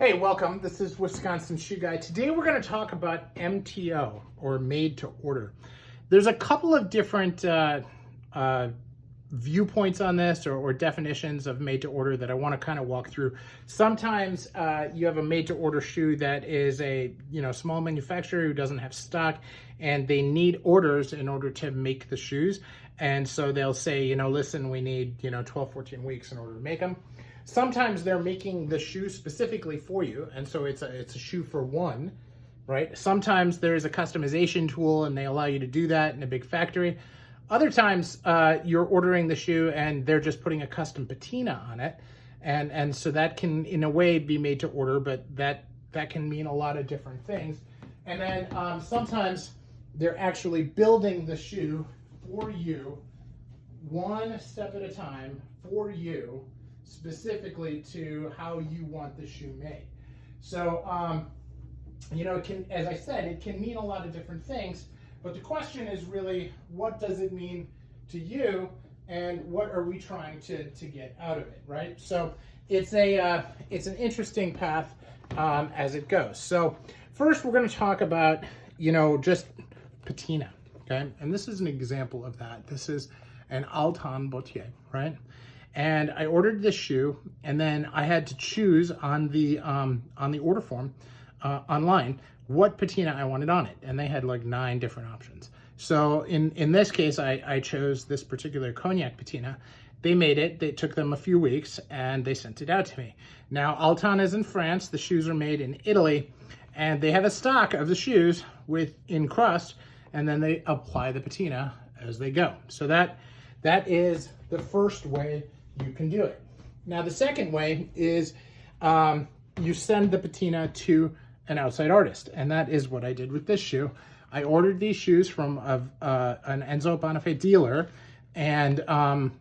Hey, welcome. This is Wisconsin Shoe Guy. Today we're going to talk about MTO, or made to order. There's a couple of different viewpoints on this, or definitions of made to order that I want to kind of walk through. Sometimes you have a made to order shoe that is a small manufacturer who doesn't have stock, and they need orders in order to make the shoes. And so they'll say, listen, we need 12, 14 weeks in order to make them. Sometimes they're making the shoe specifically for you, and so it's a shoe for one, right? Sometimes there's a customization tool and they allow you to do that in a big factory. Other times you're ordering the shoe and they're just putting a custom patina on it, and so that can in a way be made to order, but that can mean a lot of different things. And then sometimes they're actually building the shoe for you, one step at a time, for you, specifically to how you want the shoe made. So, it can, as I said, it can mean a lot of different things, but the question is really, what does it mean to you, and what are we trying to get out of it, right? So it's an interesting path as it goes. So first we're going to talk about, just patina, okay? And this is an example of that. This is an Altan Boutier, right? And I ordered this shoe, and then I had to choose on the order form online what patina I wanted on it, and they had like 9 different options. So in this case, I chose this particular cognac patina. They made it. It took them a few weeks, and they sent it out to me. Now Altan is in France. The shoes are made in Italy, and they have a stock of the shoes in crust, and then they apply the patina as they go. So that is the first way you can do it. Now the second way is you send the patina to an outside artist, and that is what I did with this shoe. I ordered these shoes from an Enzo Bonafe dealer, and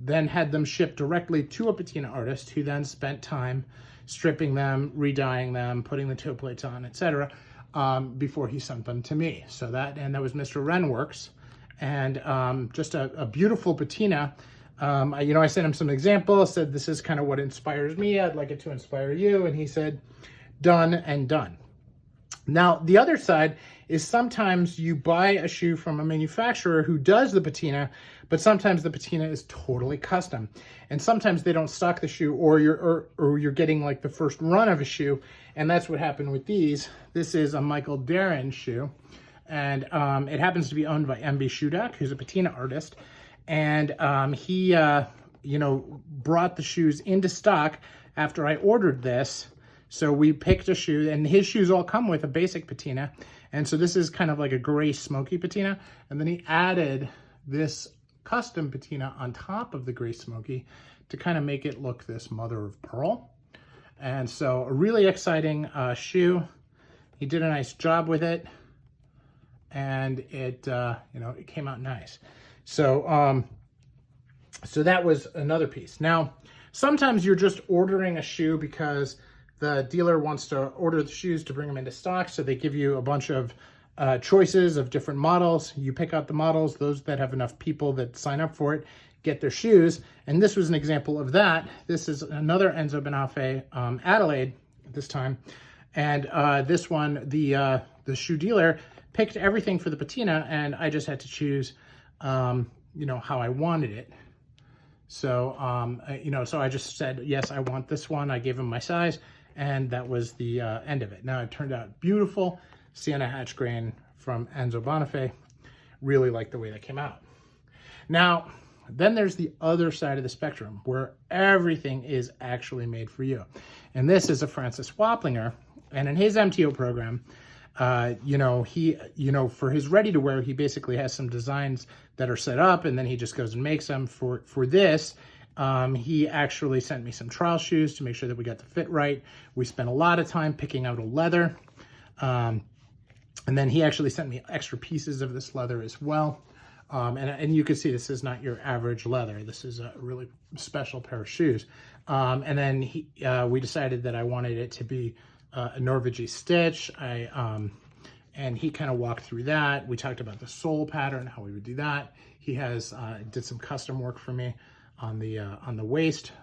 then had them shipped directly to a patina artist, who then spent time stripping them, re-dyeing them, putting the toe plates on, etc., before he sent them to me. So that was Mr. Renworks, and just a beautiful patina. I sent him some examples, said this is kind of what inspires me, I'd like it to inspire you, and he said done and done. Now the other side is sometimes you buy a shoe from a manufacturer who does the patina, but sometimes the patina is totally custom, and sometimes they don't stock the shoe, or you're getting like the first run of a shoe, and that's what happened with these. This is a Michael Darren shoe, and it happens to be owned by MB Shoe Doc, who's a patina artist. And he, brought the shoes into stock after I ordered this. So we picked a shoe, and his shoes all come with a basic patina. And so this is kind of like a gray smoky patina. And then he added this custom patina on top of the gray smoky to kind of make it look this mother of pearl. And so a really exciting shoe. He did a nice job with it, and it came out nice. So, so that was another piece. Now, sometimes you're just ordering a shoe because the dealer wants to order the shoes to bring them into stock. So they give you a bunch of choices of different models. You pick out the models. Those that have enough people that sign up for it get their shoes. And this was an example of that. This is another Enzo Bonafe Adelaide this time. And this one, the shoe dealer picked everything for the patina, and I just had to choose how I wanted it. So, so I just said, yes, I want this one. I gave him my size, and that was the end of it. Now it turned out beautiful. Sienna hatch grain from Enzo Bonafe. Really like the way that came out. Now, then there's the other side of the spectrum where everything is actually made for you. And this is a Francis Waplinger, and in his MTO program, he, for his ready-to-wear, he basically has some designs that are set up, and then he just goes and makes them. For this, he actually sent me some trial shoes to make sure that we got the fit right. We spent a lot of time picking out a leather, and then he actually sent me extra pieces of this leather as well. And you can see this is not your average leather. This is a really special pair of shoes. And then we decided that I wanted it to be a Norvegese stitch. And he kind of walked through that. We talked about the sole pattern, how we would do that. He did some custom work for me on the waist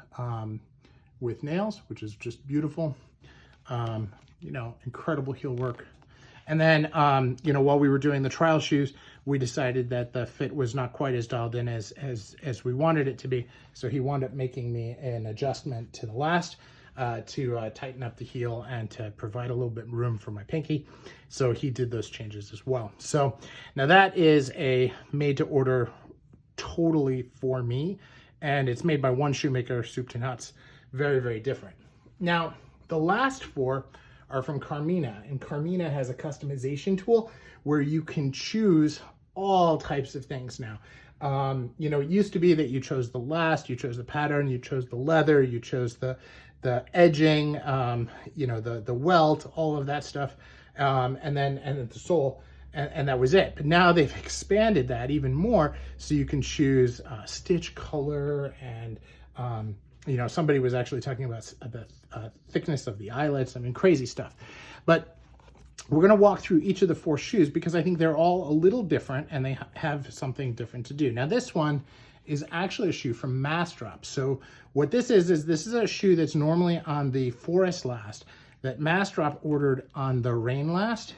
with nails, which is just beautiful. You know, incredible heel work. And then, you know, while we were doing the trial shoes, we decided that the fit was not quite as dialed in as we wanted it to be. So he wound up making me an adjustment to the last to tighten up the heel and to provide a little bit room for my pinky. So he did those changes as well. So now that is a made to order totally for me. And it's made by one shoemaker, soup to nuts. Very, very different. Now, the last 4 are from Carmina, and Carmina has a customization tool where you can choose all types of things now. You know, it used to be that you chose the last, you chose the pattern, you chose the leather, you chose the edging, you know, the welt, all of that stuff, and then the sole, and that was it. But now they've expanded that even more, so you can choose stitch color and you know, somebody was actually talking about the thickness of the eyelets. I mean, crazy stuff. But we're going to walk through each of the 4 shoes because I think they're all a little different and they have something different to do. Now, this one is actually a shoe from Mastrop. So what this is this is a shoe that's normally on the Forest Last that Mastrop ordered on the Rain Last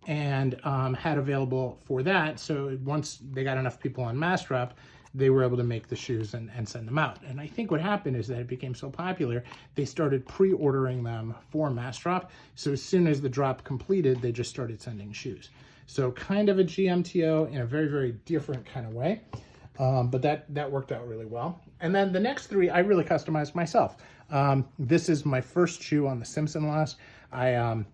and had available for that. So once they got enough people on Mastrop, they were able to make the shoes and send them out. And I think what happened is that it became so popular, they started pre-ordering them for Mastrop. So as soon as the drop completed, they just started sending shoes. So kind of a GMTO in a very, very different kind of way. But that worked out really well. And then the next 3, I really customized myself. This is my first shoe on the Simpson Last. I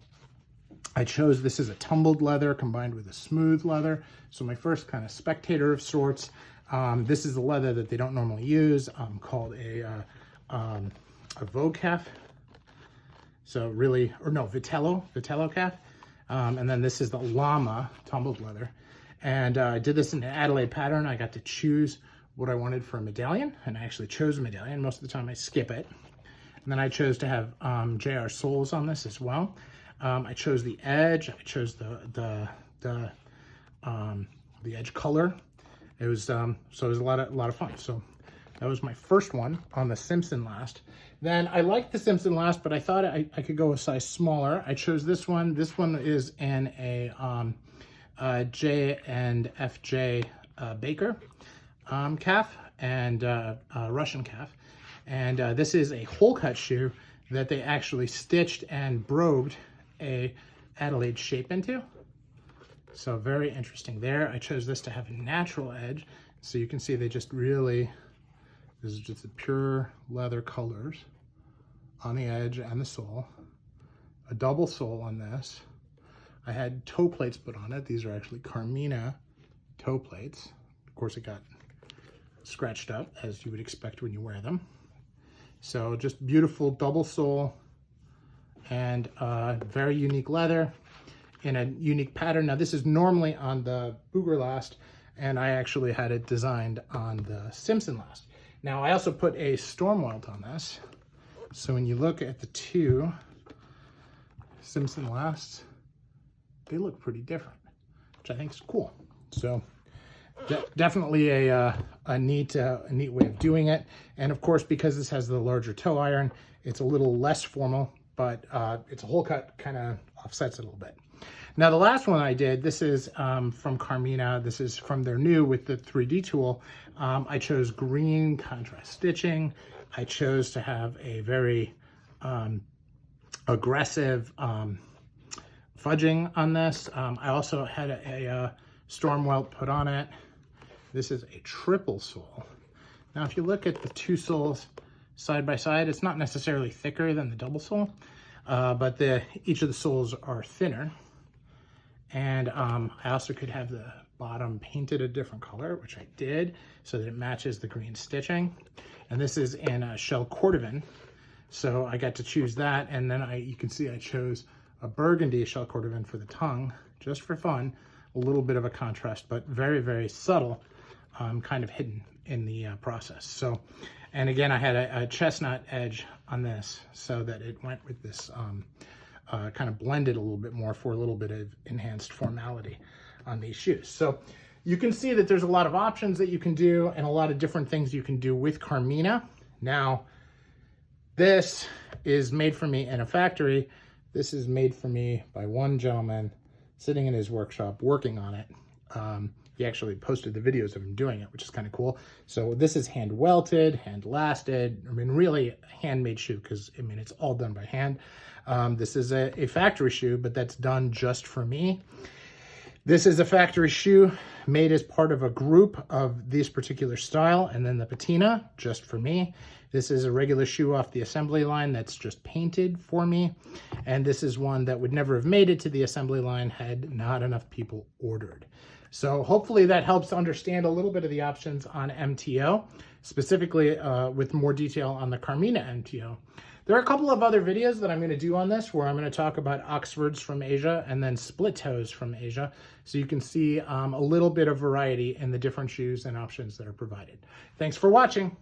chose, this is a tumbled leather combined with a smooth leather. So my first kind of spectator of sorts. This is a leather that they don't normally use, called a Vogue calf. So really, or no, Vitello calf. And then this is the Llama tumbled leather. And I did this in an Adelaide pattern. I got to choose what I wanted for a medallion, and I actually chose a medallion. Most of the time I skip it. And then I chose to have JR soles on this as well. I chose the edge. I chose the edge color. It was so it was a lot of fun. So that was my first one on the Simpson Last. Then I liked the Simpson Last, but I thought I could go a size smaller. I chose this one. This one is in a J and FJ Baker calf and Russian calf. And this is a hole cut shoe that they actually stitched and brogued a Adelaide shape into. So very interesting there. I chose this to have a natural edge. So you can see they just really, this is just the pure leather colors on the edge and the sole. A double sole on this. I had toe plates put on it. These are actually Carmina toe plates. Of course, it got scratched up as you would expect when you wear them. So just beautiful double sole and very unique leather in a unique pattern. Now this is normally on the Booger Last, and I actually had it designed on the Simpson Last. Now I also put a storm welt on this. So when you look at the 2 Simpson Lasts, they look pretty different, which I think is cool. So definitely a neat way of doing it. And of course, because this has the larger toe iron, it's a little less formal, but it's a hole cut, kind of offsets it a little bit. Now the last one I did, this is from Carmina. This is from their new with the 3D tool. I chose green contrast stitching. I chose to have a very aggressive fudging on this. I also had a storm welt put on it. This is a triple sole. Now if you look at the 2 soles side by side, it's not necessarily thicker than the double sole, but each of the soles are thinner. And I also could have the bottom painted a different color, which I did, so that it matches the green stitching. And this is in a shell cordovan, so I got to choose that. And then you can see I chose a burgundy shell cordovan for the tongue, just for fun. A little bit of a contrast, but very, very subtle, kind of hidden in the process. So, and again, I had a chestnut edge on this so that it went with this kind of blended a little bit more for a little bit of enhanced formality on these shoes. So you can see that there's a lot of options that you can do and a lot of different things you can do with Carmina. Now, This is made for me in a factory. This is made for me by one gentleman sitting in his workshop working on it. He actually posted the videos of him doing it, which is kind of cool. So this is hand welted, hand lasted. I mean, really a handmade shoe because, I mean, it's all done by hand. This is a factory shoe, but that's done just for me. This is a factory shoe made as part of a group of this particular style, and then the patina, just for me. This is a regular shoe off the assembly line that's just painted for me. And this is one that would never have made it to the assembly line had not enough people ordered. So hopefully that helps understand a little bit of the options on MTO, specifically with more detail on the Carmina MTO. There are a couple of other videos that I'm going to do on this where I'm going to talk about Oxfords from Asia and then split toes from Asia. So you can see a little bit of variety in the different shoes and options that are provided. Thanks for watching.